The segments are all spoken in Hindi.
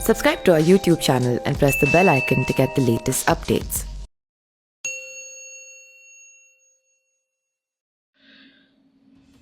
Subscribe to our YouTube channel and press the bell icon to get the latest updates.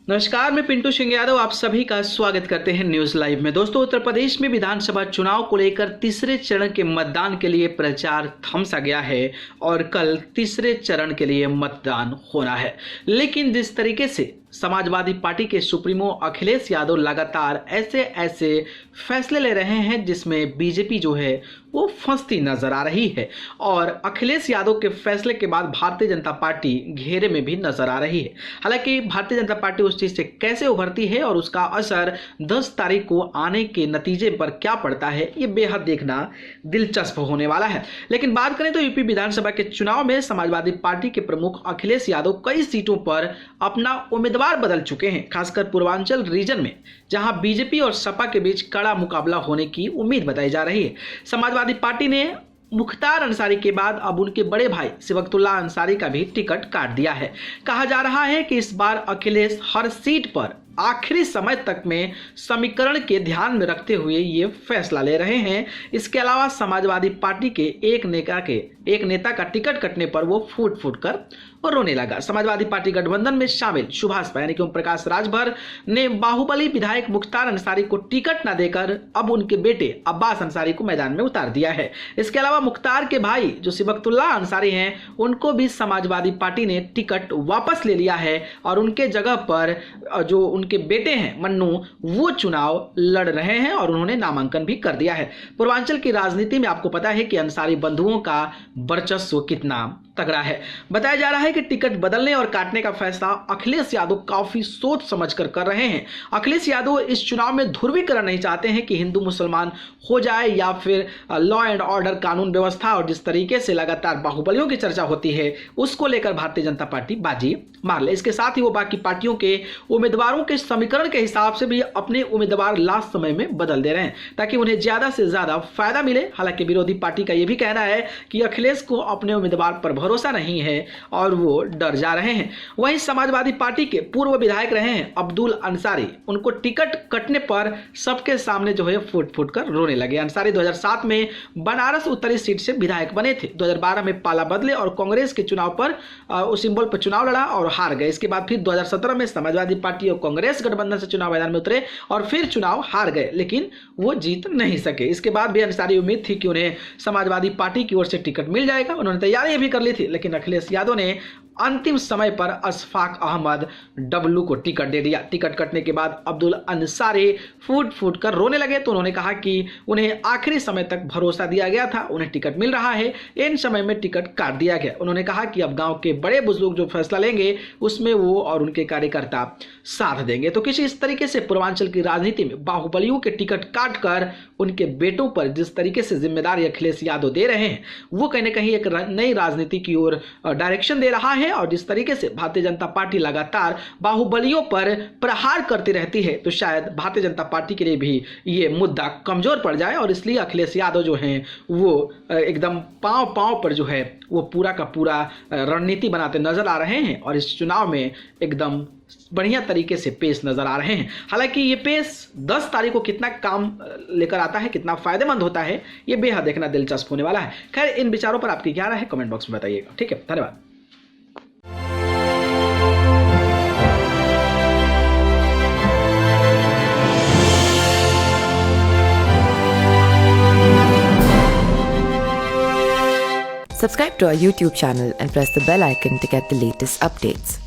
नमस्कार, मैं पिंटू सिंह यादव आप सभी का स्वागत करते हैं न्यूज लाइव में। दोस्तों, उत्तर प्रदेश में विधानसभा चुनाव को लेकर तीसरे चरण के मतदान के लिए प्रचार थम सा गया है और कल तीसरे चरण के लिए मतदान होना है। लेकिन जिस तरीके से समाजवादी पार्टी के सुप्रीमो अखिलेश यादव लगातार ऐसे फैसले ले रहे हैं जिसमें बीजेपी जो है वो फंसती नजर आ रही है और अखिलेश यादव के फैसले के बाद भारतीय जनता पार्टी घेरे में भी नजर आ रही है। हालांकि भारतीय जनता पार्टी उस चीज से कैसे उभरती है और उसका असर 10 तारीख को आने के नतीजे पर क्या पड़ता है, ये बेहद देखना दिलचस्प होने वाला है। लेकिन बात करें तो यूपी विधानसभा के चुनाव में समाजवादी पार्टी के प्रमुख अखिलेश यादव कई सीटों पर अपना उम्मीदवार बदल चुके हैं, खासकर पूर्वांचल रीजन में जहां बीजेपी और सपा के बीच कड़ा मुकाबला होने की उम्मीद बताई जा रही है। समाजवादी पार्टी ने मुख्तार अंसारी के बाद अब उनके बड़े भाई सिबकतुल्ला अंसारी का भी टिकट काट दिया है। कहा जा रहा है कि इस बार अखिलेश हर सीट पर आखिरी समय तक में समीकरण के ध्यान में रखते हुए ये फैसला ले रहे हैं। इसके अलावा समाजवादी पार्टी के एक नेता का टिकट कटने पर वो फूट कर और रोने लगा। समाजवादी पार्टी गठबंधन में शामिल सुभाष यानी कि ओम प्रकाश राजभर ने बाहुबली विधायक मुख्तार अंसारी को टिकट न देकर अब उनके बेटे अब्बास अंसारी को मैदान में उतार दिया है। इसके अलावा मुख्तार के भाई जो सिबकतुल्ला अंसारी हैं, उनको भी समाजवादी पार्टी ने टिकट वापस ले लिया है और उनके जगह पर जो उनके बेटे हैं मन्नू, वो चुनाव लड़ रहे हैं और उन्होंने नामांकन भी कर दिया है। पूर्वांचल की राजनीति में आपको पता है कि अंसारी बंधुओं का वर्चस्व कितना तगड़ा है। बताया जा रहा है कि टिकट बदलने और काटने का फैसला अखिलेश यादव काफी सोच समझकर कर रहे हैं। अखिलेश यादव इस चुनाव में ध्रुवीकरण नहीं चाहते हैं कि हिंदू मुसलमान हो जाए या फिर लॉ एंड ऑर्डर, कानून व्यवस्था और जिस तरीके से लगातार बाहुबलियों की चर्चा होती है उसको लेकर भारतीय जनता पार्टी बाजी मार ले। इसके साथ ही वो बाकी पार्टियों के उम्मीदवारों के समीकरण के हिसाब से भी अपने उम्मीदवार लास्ट समय में बदल दे रहे हैं ताकि उन्हें ज्यादा से ज्यादा फायदा मिले। हालांकि विरोधी पार्टी का यह भी कहना है कि अखिलेश को अपने उम्मीदवार पर भरोसा नहीं है और वो डर जा रहे हैं। वहीं समाजवादी पार्टी के पूर्व विधायक रहे हैं अब्दुल अंसारी, उनको टिकट कटने पर सबके सामने जो है फूट कर रोने लगे। अंसारी 2007 में बनारस उत्तरी सीट से विधायक बने थे। 2012 में पाला बदले और कांग्रेस के चुनाव पर उस सिंबल पर चुनाव लड़ा और हार गए। इसके बाद फिर 2017 में समाजवादी पार्टी और कांग्रेस गठबंधन से चुनाव मैदान में उतरे और फिर चुनाव हार गए, लेकिन वो जीत नहीं सके। इसके बाद भी अंसारी उम्मीद थी कि उन्हें समाजवादी पार्टी की ओर से टिकट मिल जाएगा। उन्होंने तैयारी भी कर ली थी, लेकिन अखिलेश यादव ने अंतिम समय पर अशफाक अहमद डब्लू को टिकट दे दिया। टिकट कटने के बाद अब्दुल अंसारी फूट कर रोने लगे तो उन्होंने कहा कि उन्हें आखिरी समय तक भरोसा दिया गया था, उन्हें टिकट मिल रहा है, इन समय में टिकट काट दिया गया। उन्होंने कहा कि अब गांव के बड़े बुजुर्ग जो फैसला लेंगे उसमें वो और उनके कार्यकर्ता साथ देंगे। तो किसी इस तरीके से पूर्वांचल की राजनीति में बाहुबलियों के टिकट काट कर उनके बेटों पर जिस तरीके से जिम्मेदारी अखिलेश यादव दे रहे हैं वो कहीं ना कहीं एक नई राजनीति की ओर डायरेक्शन दे रहा है। और जिस तरीके से भारतीय जनता पार्टी लगातार बाहुबलियों पर प्रहार करती रहती है तो शायद भारतीय जनता पार्टी के लिए भी ये मुद्दा कमजोर पड़ जाए और इसलिए अखिलेश यादव जो हैं वो एकदम पांव पर जो है वो पूरा का पूरा रणनीति बनाते नजर आ रहे हैं और इस चुनाव में एकदम बढ़िया तरीके से पेश नजर आ रहे हैं। हालांकि ये पेश 10 तारीख को कितना काम लेकर आता है, कितना फायदेमंद होता है, ये बेहद देखना दिलचस्प होने वाला है। खैर, इन विचारों पर आपकी क्या राय है कमेंट बॉक्स में बताइएगा। ठीक है, धन्यवाद। Subscribe to our YouTube channel and press the bell icon to get the latest updates.